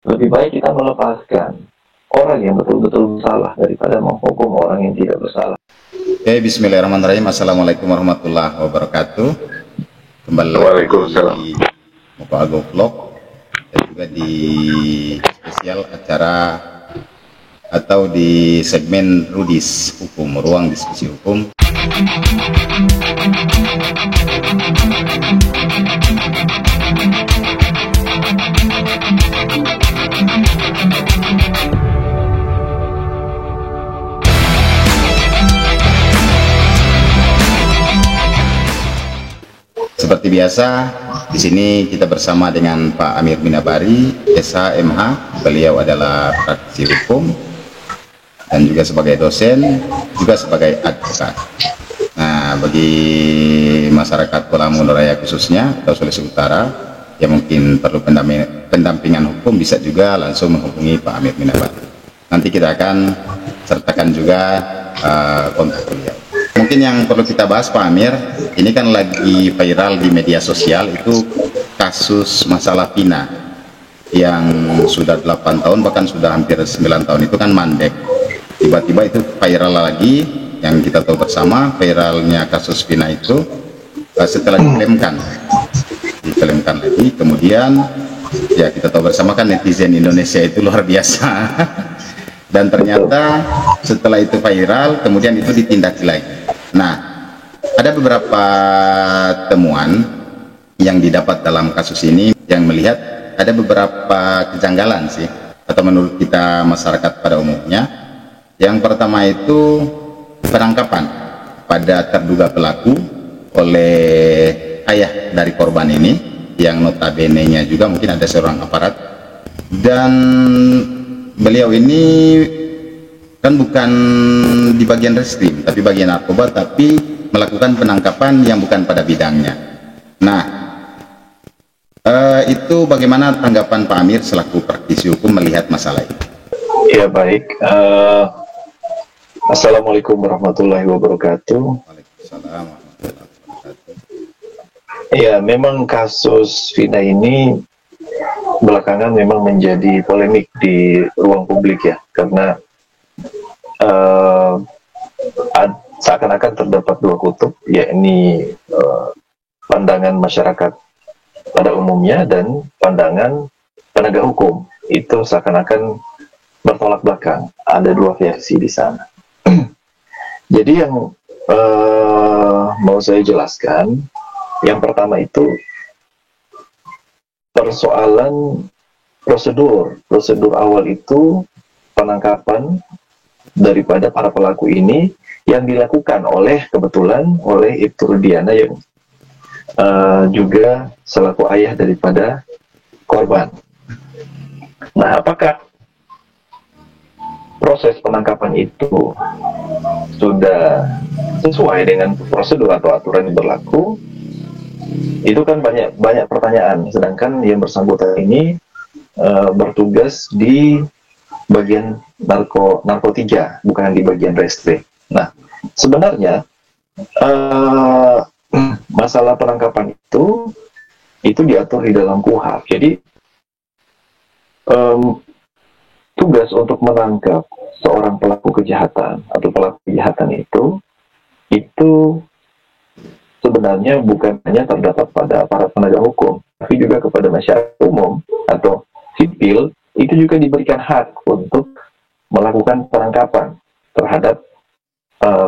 Lebih baik kita melepaskan orang yang betul-betul bersalah daripada menghukum orang yang tidak bersalah. Oke, bismillahirrahmanirrahim. Assalamualaikum warahmatullahi wabarakatuh. Kembali lagi di Muka Ago Vlog dan juga di spesial acara atau di segmen Rudis Hukum, Ruang Diskusi Hukum. Seperti biasa, di sini kita bersama dengan Pak Amir Minabari, SH, MH. Beliau adalah praktisi hukum dan juga sebagai dosen, juga sebagai advokat. Nah, bagi masyarakat Pulau Raya khususnya atau Sulawesi Utara yang mungkin perlu pendampingan hukum, bisa juga langsung menghubungi Pak Amir Minabari. Nanti kita akan sertakan juga kontak beliau. Mungkin yang perlu kita bahas, Pak Amir, ini kan lagi viral di media sosial itu kasus masalah Vina yang sudah 8 tahun bahkan sudah hampir 9 tahun itu kan mandek. Tiba-tiba itu viral lagi, yang kita tahu bersama viralnya kasus Vina itu setelah diklaimkan lagi, kemudian ya kita tahu bersama kan netizen Indonesia itu luar biasa. Dan ternyata setelah itu viral, kemudian itu ditindaki lagi. Nah, ada beberapa temuan yang didapat dalam kasus ini yang melihat ada beberapa kejanggalan sih, atau menurut kita masyarakat pada umumnya. Yang pertama itu penangkapan pada terduga pelaku oleh ayah dari korban ini, yang notabene-nya juga mungkin ada seorang aparat, dan beliau ini kan bukan di bagian reskrim tapi bagian narkoba, tapi melakukan penangkapan yang bukan pada bidangnya. Nah, itu bagaimana tanggapan Pak Amir selaku praktisi hukum melihat masalah ini? Ya baik, Assalamualaikum warahmatullahi wabarakatuh. Waalaikumsalam warahmatullahi wabarakatuh. Ya, memang kasus Vina ini belakangan memang menjadi polemik di ruang publik ya, karena seakan-akan terdapat dua kutub, yakni pandangan masyarakat pada umumnya dan pandangan penegak hukum. Itu seakan-akan bertolak belakang, ada dua versi di sana. Jadi yang mau saya jelaskan, yang pertama itu persoalan prosedur awal itu penangkapan daripada para pelaku ini yang dilakukan kebetulan oleh Ibtu Rudiana yang juga selaku ayah daripada korban. Nah, apakah proses penangkapan itu sudah sesuai dengan prosedur atau aturan yang berlaku? Itu kan banyak pertanyaan, sedangkan yang bersangkutan ini bertugas di bagian narkotika, bukan di bagian reskrim. Nah, sebenarnya masalah penangkapan itu diatur di dalam KUHP. Jadi tugas untuk menangkap seorang pelaku kejahatan atau pelaku kejahatan itu sebenarnya bukan hanya terdapat pada para penegak hukum, tapi juga kepada masyarakat umum atau sipil. Itu juga diberikan hak untuk melakukan penangkapan terhadap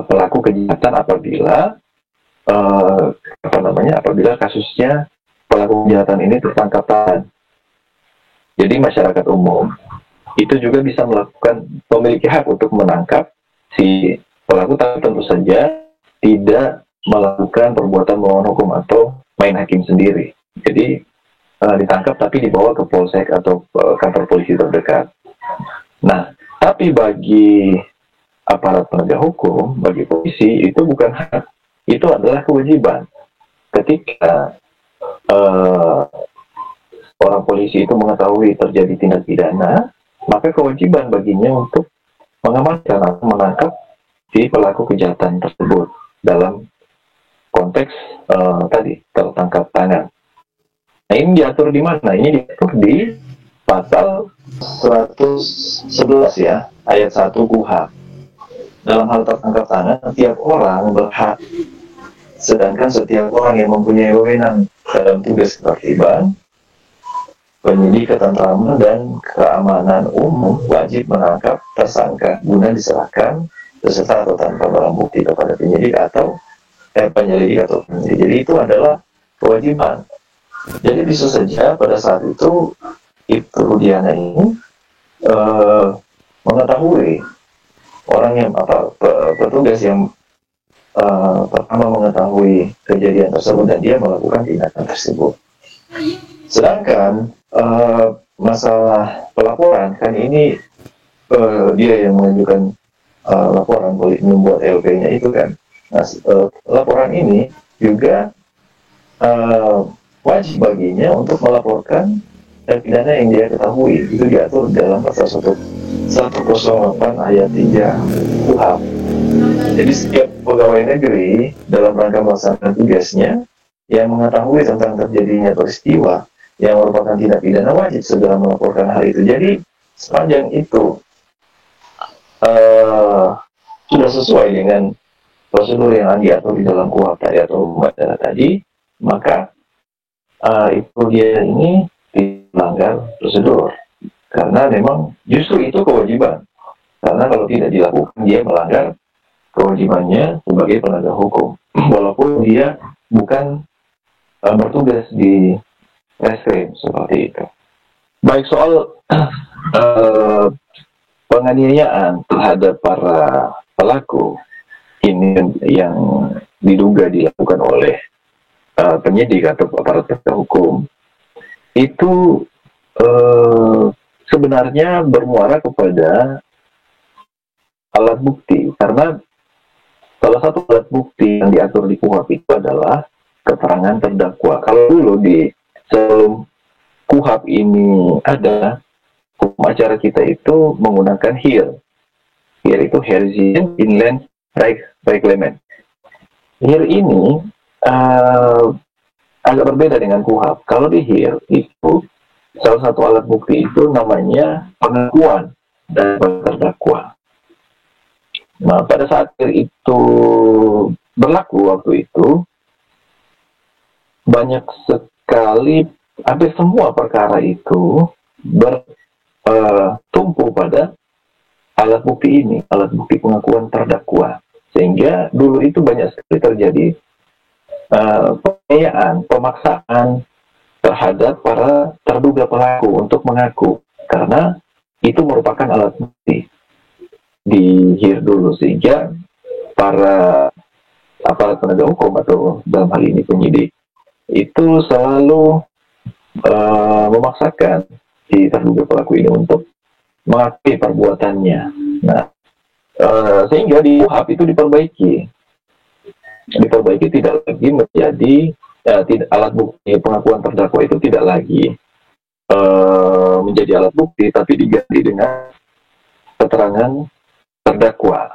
pelaku kejahatan apabila kasusnya pelaku kejahatan ini tertangkap tangan. Jadi masyarakat umum itu juga bisa memiliki hak untuk menangkap si pelaku, tapi tentu saja tidak melakukan perbuatan melawan hukum atau main hakim sendiri. Jadi ditangkap tapi dibawa ke polsek atau kantor polisi terdekat. Nah, tapi bagi aparat penegak hukum, bagi polisi, itu bukan hak, itu adalah kewajiban. Ketika orang polisi itu mengetahui terjadi tindak pidana, maka kewajiban baginya untuk mengamankan atau menangkap si pelaku kejahatan tersebut dalam konteks tadi tertangkap tangan. Nah, ini diatur di mana? Ini diatur di pasal 111 ya, ayat 1 KUHP. Dalam hal tertangkap tangan, setiap orang berhak, sedangkan setiap orang yang mempunyai wewenang dalam tugas ketertiban, penyidik ketentraman dan keamanan umum wajib menangkap tersangka guna diserahkan beserta atau tanpa barang bukti kepada penyidik atau penyelidik atau penyidik. Jadi itu adalah kewajiban. Jadi bisa saja pada saat itu Rudiana ini mengetahui orang yang petugas yang pertama mengetahui kejadian tersebut dan dia melakukan tindakan tersebut. Sedangkan masalah pelaporan kan ini dia yang mengajukan laporan boleh membuat LP-nya itu kan. Nah, laporan ini juga wajib baginya untuk melaporkan pidana yang dia ketahui. Itu diatur dalam pasal 108 ayat 3 KUHP. Jadi setiap pegawai negeri dalam rangka melaksanakan tugasnya yang mengetahui tentang terjadinya peristiwa yang merupakan tindak pidana wajib segera melaporkan hal itu. Jadi sepanjang itu sudah sesuai dengan prosedur yang diatur di dalam KUHP tadi atau Madara tadi, maka itu dia ini dilanggar prosedur. Karena memang justru itu kewajiban. Karena kalau tidak dilakukan, dia melanggar kewajibannya sebagai penegak hukum. Walaupun dia bukan bertugas di reskrim seperti itu. Baik, soal penganiayaan terhadap para pelaku ini yang diduga dilakukan oleh penyidik atau aparat penegak hukum itu sebenarnya bermuara kepada alat bukti, karena salah satu alat bukti yang diatur di KUHP itu adalah keterangan terdakwa. Kalau dulu di sebelum KUHP ini ada, hukum acara kita itu menggunakan HIR. HIR itu Herzian Inland Reglement. HIR ini agak berbeda dengan KUHP. Kalau di HIR itu salah satu alat bukti itu namanya pengakuan dari terdakwa. Nah, pada saat itu berlaku waktu itu, banyak sekali, hampir semua perkara itu bertumpu pada alat bukti ini, alat bukti pengakuan terdakwa. Sehingga dulu itu banyak sekali terjadi penganiayaan, pemaksaan terhadap para terduga pelaku untuk mengaku, karena itu merupakan alat bukti di HIR dulu, sehingga para aparat penegak hukum atau dalam hal ini penyidik itu selalu memaksakan si terduga pelaku ini untuk mengakui perbuatannya. Nah, sehingga di KUHP itu diperbaiki tidak lagi menjadi tidak, alat bukti pengakuan terdakwa itu tidak lagi menjadi alat bukti, tapi diganti dengan keterangan terdakwa.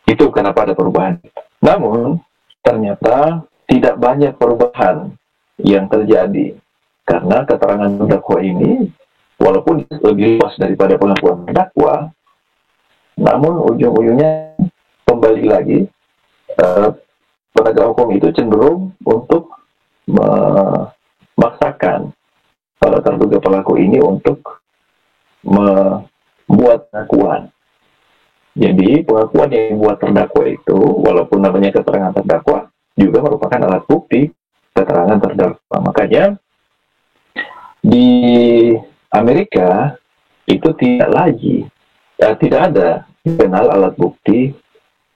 Itu kenapa ada perubahan. Namun ternyata tidak banyak perubahan yang terjadi, karena keterangan terdakwa ini walaupun lebih luas daripada pengakuan terdakwa, namun ujung-ujungnya kembali lagi penegak hukum itu cenderung untuk memaksakan para terduga pelaku ini untuk membuat pengakuan. Jadi pengakuan yang dibuat terdakwa itu, walaupun namanya keterangan terdakwa, juga merupakan alat bukti keterangan terdakwa. Makanya di Amerika itu tidak ada dikenal alat bukti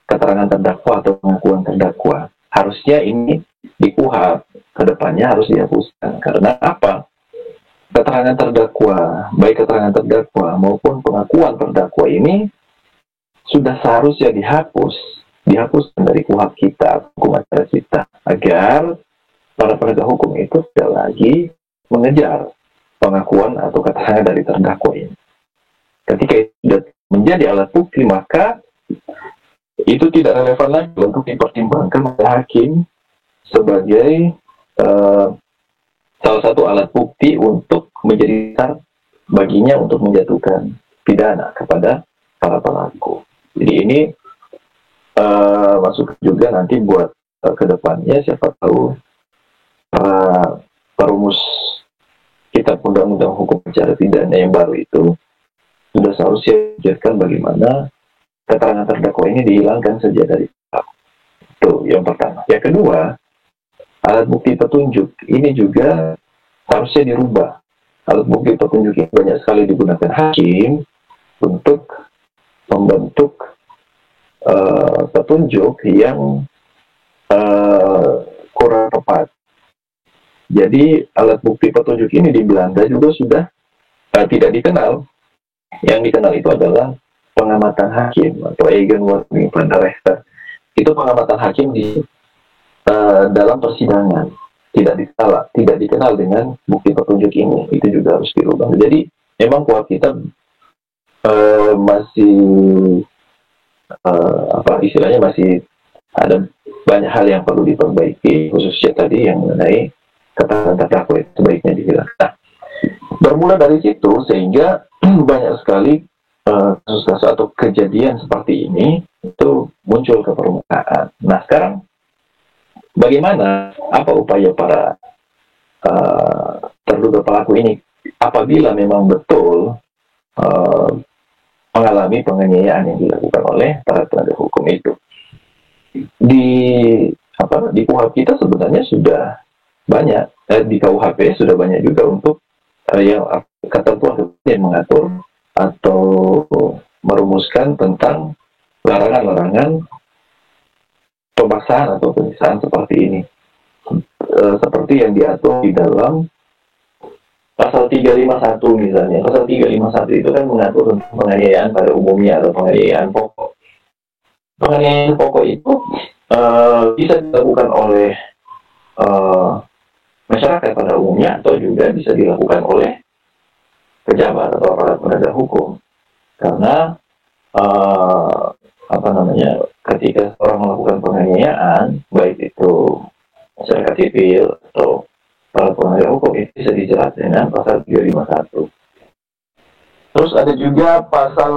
keterangan terdakwa atau pengakuan terdakwa. Harusnya ini di KUHP kedepannya harus dihapuskan. Karena apa? Keterangan terdakwa, baik keterangan terdakwa maupun pengakuan terdakwa ini sudah seharusnya dihapuskan dari KUHP kita, hukum acara kita, agar para penegak hukum itu tidak lagi mengejar pengakuan atau keterangan dari terdakwa ini. Ketika itu sudah menjadi alat bukti, maka itu tidak relevan lagi untuk dipertimbangkan oleh hakim sebagai salah satu alat bukti untuk menjadi dasar baginya untuk menjatuhkan pidana kepada para pelaku. Jadi ini masuk juga nanti buat kedepannya, siapa tahu para perumus kitab undang-undang hukum acara pidana yang baru itu sudah seharusnya menjelaskan bagaimana keterangan terdakwa ini dihilangkan saja dari kitab. Itu yang pertama. Yang kedua, alat bukti petunjuk ini juga harusnya dirubah. Alat bukti petunjuk ini banyak sekali digunakan hakim untuk membentuk petunjuk yang kurang tepat. Jadi alat bukti petunjuk ini di Belanda juga sudah tidak dikenal. Yang dikenal itu adalah pengamatan hakim atau Eigenwarning van der Rechter. Itu pengamatan hakim di dalam persidangan. Tidak dikenal dengan bukti petunjuk ini. Itu juga harus dirubah. Jadi memang kuhap kita masih istilahnya masih ada banyak hal yang perlu diperbaiki, khususnya tadi yang mengenai keterangan terdakwa itu sebaiknya dihilangkan. Nah, bermula dari situ sehingga banyak sekali kasus-kasus atau kejadian seperti ini itu muncul ke permukaan. Nah, sekarang bagaimana, apa upaya para terduga pelaku ini apabila memang betul mengalami penganiayaan yang dilakukan oleh para penegak hukum itu? Di KUHP kita sebenarnya sudah banyak, di KUHP sudah banyak juga untuk yang ketentuan yang mengatur atau merumuskan tentang larangan-larangan pemaksaan atau penyiksaan seperti ini, seperti yang diatur di dalam pasal 351 misalnya. Pasal 351 itu kan mengatur tentang penganiayaan pada umumnya atau penganiayaan pokok. Penganiayaan pokok itu bisa dilakukan oleh masyarakat pada umumnya atau juga bisa dilakukan oleh pejabat atau aparat penegak hukum. Karena ketika orang melakukan penganiayaan, baik itu masyarakat sipil atau para penegak hukum, itu bisa dijerat dengan pasal 351. Terus ada juga pasal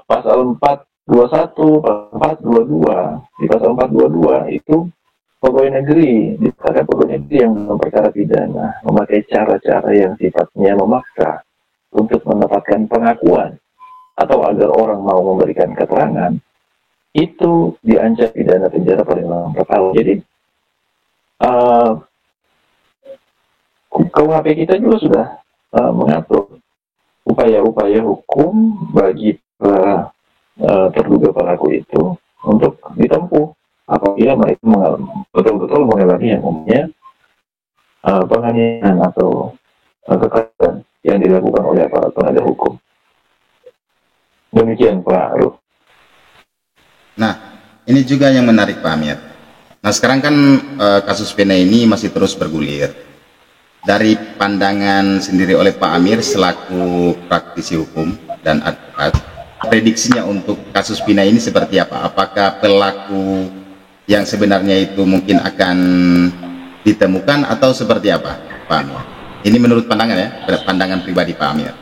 pasal 421, pasal 422. Di pasal 422 itu pegawai negeri, dikatakan pegawai negeri yang memperkara pidana memakai cara-cara yang sifatnya memaksa untuk mendapatkan pengakuan atau agar orang mau memberikan keterangan, itu diancam pidana penjara paling lama 4 tahun. Jadi KUHP kita juga sudah mengatur upaya-upaya hukum bagi terduga pelaku itu untuk ditempuh apabila mereka betul-betul mengalami yang umumnya penganiayaan atau kekerasan yang dilakukan oleh aparat penegak hukum. Demikian Pak Aruf. Nah, ini juga yang menarik Pak Amir. Nah, sekarang kan kasus pena ini masih terus bergulir. Dari pandangan sendiri oleh Pak Amir selaku praktisi hukum dan advokat, prediksinya untuk kasus pena ini seperti apa? Apakah pelaku yang sebenarnya itu mungkin akan ditemukan atau seperti apa, Pak Amir? Ini menurut pandangan ya, pandangan pribadi Pak Amir.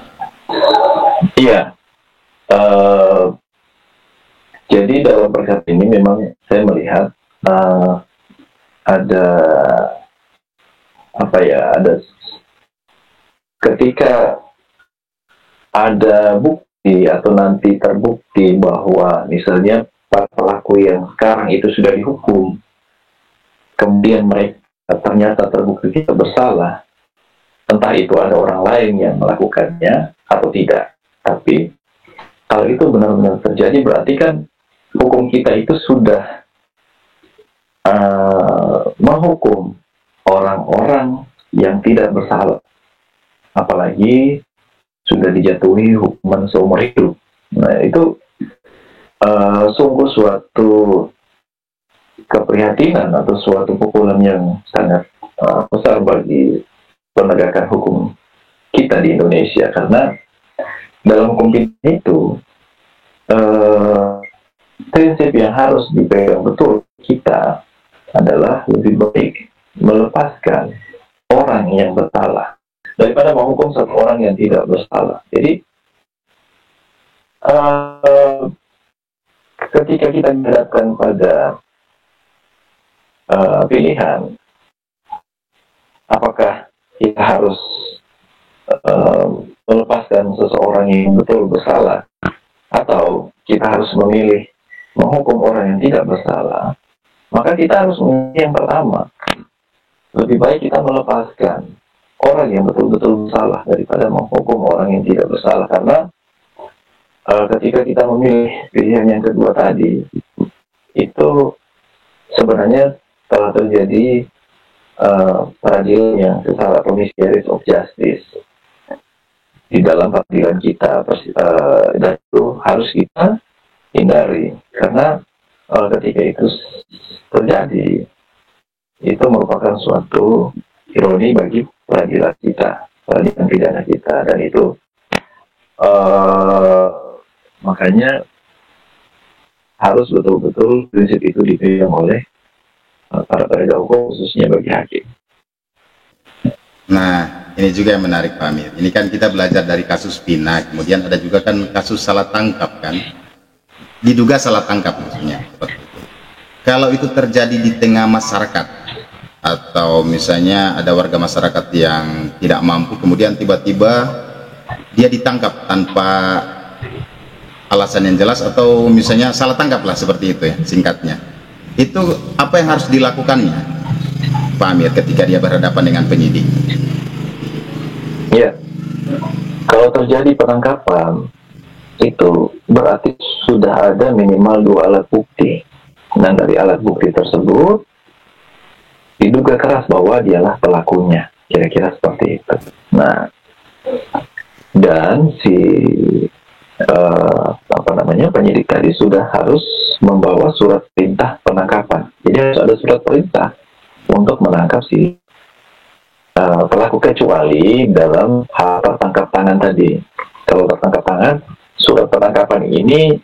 Iya. Jadi dalam perkara ini memang saya melihat ada ketika ada bukti atau nanti terbukti bahwa misalnya para pelaku yang sekarang itu sudah dihukum, kemudian mereka ternyata terbukti tidak bersalah, entah itu ada orang lain yang melakukannya atau tidak. Tapi kalau itu benar-benar terjadi, berarti kan hukum kita itu sudah menghukum orang-orang yang tidak bersalah, apalagi sudah dijatuhi hukuman seumur hidup. Nah, itu sungguh suatu keprihatinan atau suatu pukulan yang sangat besar bagi penegakan hukum kita di Indonesia, karena dalam hukum itu prinsip yang harus dipegang betul kita adalah lebih baik melepaskan orang yang bersalah daripada menghukum satu orang yang tidak bersalah. Jadi ketika kita dihadapkan pada pilihan, apakah kita harus melepaskan seseorang yang betul bersalah, atau kita harus memilih menghukum orang yang tidak bersalah, maka kita harus memilih yang pertama. Lebih baik kita melepaskan orang yang betul-betul bersalah daripada menghukum orang yang tidak bersalah. Karena ketika kita memilih pilihan yang kedua tadi, itu sebenarnya telah terjadi peradilan yang sesat atau miscarriage of justice di dalam peradilan kita, dan itu harus kita hindari. Karena ketika itu terjadi, itu merupakan suatu ironi bagi peradilan kita, peradilan pidana kita, dan itu makanya harus betul-betul prinsip itu dipegang oleh para penegak hukum, khususnya bagi hakim. Nah, ini juga yang menarik Pak Amir. Ini kan kita belajar dari kasus Pina, kemudian ada juga kan kasus salah tangkap kan, diduga salah tangkap maksudnya. Seperti itu. Kalau itu terjadi di tengah masyarakat, atau misalnya ada warga masyarakat yang tidak mampu, kemudian tiba-tiba dia ditangkap tanpa alasan yang jelas, atau misalnya salah tangkap lah seperti itu ya singkatnya. Itu apa yang harus dilakukannya Pak Amir ketika dia berhadapan dengan penyidik? Ya, kalau terjadi penangkapan, itu berarti sudah ada minimal 2 alat bukti. Dan dari alat bukti tersebut diduga keras bahwa dialah pelakunya, kira-kira seperti itu. Nah, dan si penyidik tadi sudah harus membawa surat perintah penangkapan. Jadi harus ada surat perintah untuk menangkap si pelaku, kecuali dalam hal tertangkap tangan tadi. Kalau tertangkap tangan, surat penangkapan ini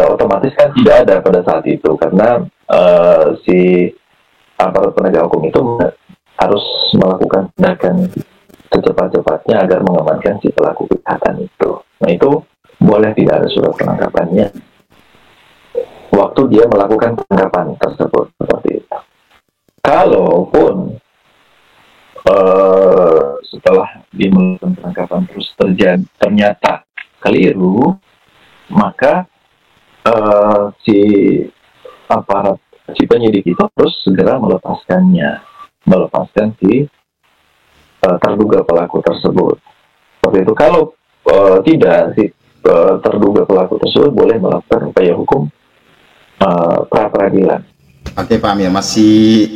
otomatis kan tidak ada pada saat itu, karena si aparat penegak hukum itu harus melakukan tindakan secepat-cepatnya agar mengamankan si pelaku kejahatan itu. Nah, itu boleh tidak ada surat penangkapannya waktu dia melakukan penangkapan tersebut, seperti itu. Kalaupun setelah dia melakukan penangkapan terus ternyata keliru, maka si penyidik itu terus segera melepaskan si terduga pelaku tersebut. Seperti itu. Kalau tidak, si terduga pelaku tersebut boleh melakukan upaya hukum pra peradilan. Oke Pak Amir, masih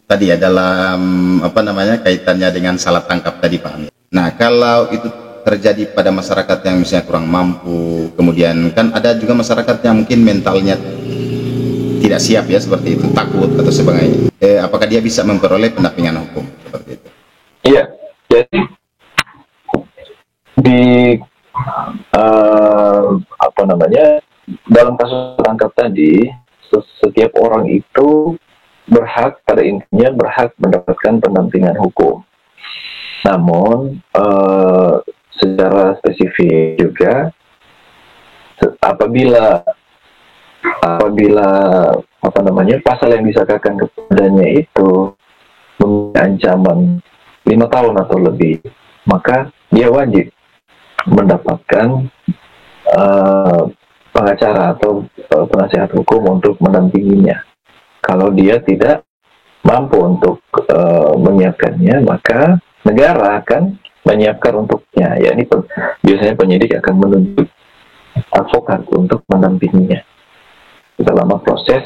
tadi ya dalam kaitannya dengan salah tangkap tadi Pak Amir. Nah, kalau itu terjadi pada masyarakat yang misalnya kurang mampu, kemudian kan ada juga masyarakat yang mungkin mentalnya tidak siap ya, seperti itu, takut atau sebagainya. Apakah dia bisa memperoleh pendampingan hukum seperti itu? Iya, jadi di dalam kasus tangkap tadi, setiap orang itu pada intinya berhak mendapatkan pendampingan hukum. Namun secara spesifik juga apabila pasal yang disangkakan kepadanya itu memiliki ancaman 5 tahun atau lebih, maka dia wajib mendapatkan pengacara atau penasihat hukum untuk mendampinginya. Kalau dia tidak mampu untuk menyiapkannya, maka negara akan menyiapkan untuknya. Ya, ini biasanya penyidik akan menunjuk advokat untuk mendampinginya selama proses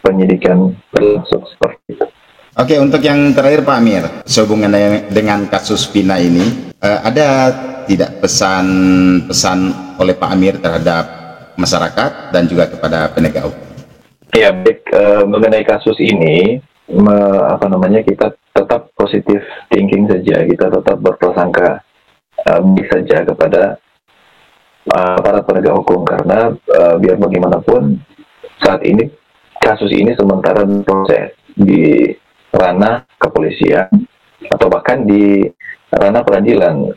penyidikan berlangsung, seperti itu. Oke, untuk yang terakhir Pak Amir, sehubungan dengan kasus Pina ini, ada tidak pesan-pesan oleh Pak Amir terhadap masyarakat dan juga kepada penegak hukum? Ya, baik, mengenai kasus ini, kita tetap positif thinking saja, kita tetap berprasangka baik saja kepada para penegak hukum, karena biar bagaimanapun saat ini kasus ini sementara proses di ranah kepolisian atau bahkan di ranah peradilan,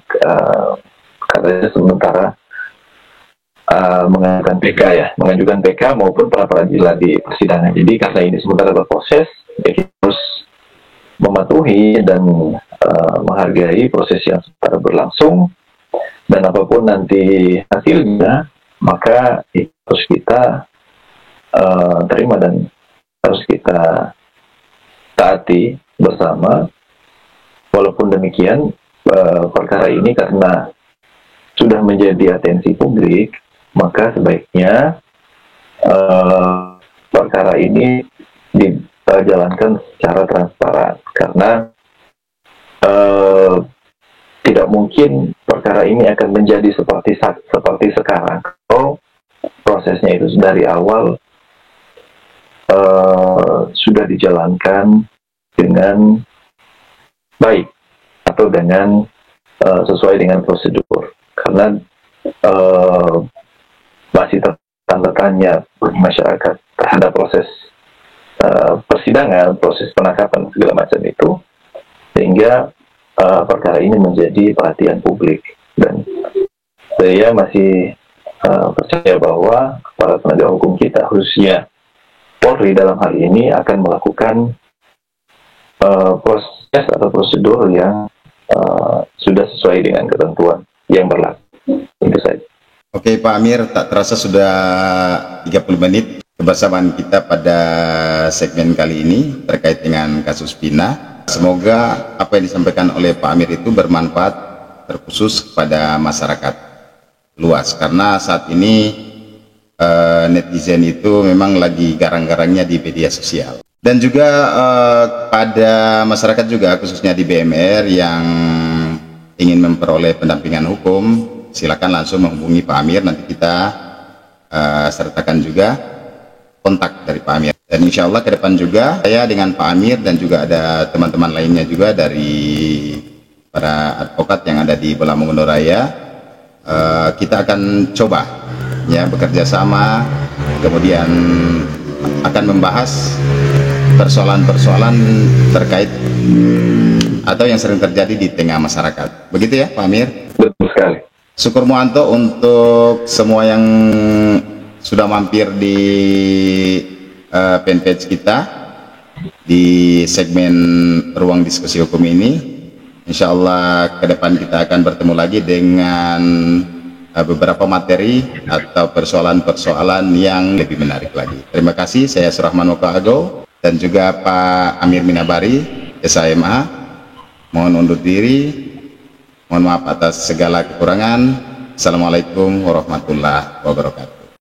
katanya sementara mengajukan PK maupun pra peradilan di persidangan. Jadi karena ini sementara berproses, ya kita harus mematuhi dan menghargai proses yang sementara berlangsung, dan apapun nanti hasilnya maka itu harus kita terima dan harus kita taati bersama. Walaupun demikian, perkara ini karena sudah menjadi atensi publik, maka sebaiknya perkara ini dijalankan secara transparan, karena tidak mungkin perkara ini akan menjadi seperti sekarang kalau prosesnya itu dari awal sudah dijalankan dengan baik atau dengan sesuai dengan prosedur. Karena masih tanda tanya bagi masyarakat terhadap proses persidangan, proses penangkapan segala macam itu, sehingga perkara ini menjadi perhatian publik. Dan saya masih percaya bahwa para penegak hukum kita, khususnya Polri dalam hal ini, akan melakukan proses atau prosedur yang sudah sesuai dengan ketentuan yang berlaku. Itu saja. Oke Pak Amir, tak terasa sudah 30 menit kebersamaan kita pada segmen kali ini terkait dengan kasus Vina. Semoga apa yang disampaikan oleh Pak Amir itu bermanfaat terkhusus kepada masyarakat luas, karena saat ini netizen itu memang lagi garang-garangnya di media sosial. Dan juga pada masyarakat juga, khususnya di BMR yang ingin memperoleh pendampingan hukum, silakan langsung menghubungi Pak Amir. Nanti kita sertakan juga kontak dari Pak Amir. Dan insya Allah ke depan juga saya dengan Pak Amir dan juga ada teman-teman lainnya juga dari para advokat yang ada di Belamongondo Raya, kita akan coba ya bekerja sama, kemudian akan membahas persoalan-persoalan terkait atau yang sering terjadi di tengah masyarakat. Begitu ya Pak Amir? Betul sekali. Syukur Muanto untuk semua yang sudah mampir di fanpage kita di segmen Ruang Diskusi Hukum ini. Insya Allah ke depan kita akan bertemu lagi dengan beberapa materi atau persoalan-persoalan yang lebih menarik lagi. Terima kasih, saya Surahman Wokaago dan juga Pak Amir Minabari, SHMA. Mohon undur diri. Mohon maaf atas segala kekurangan. Assalamualaikum warahmatullahi wabarakatuh.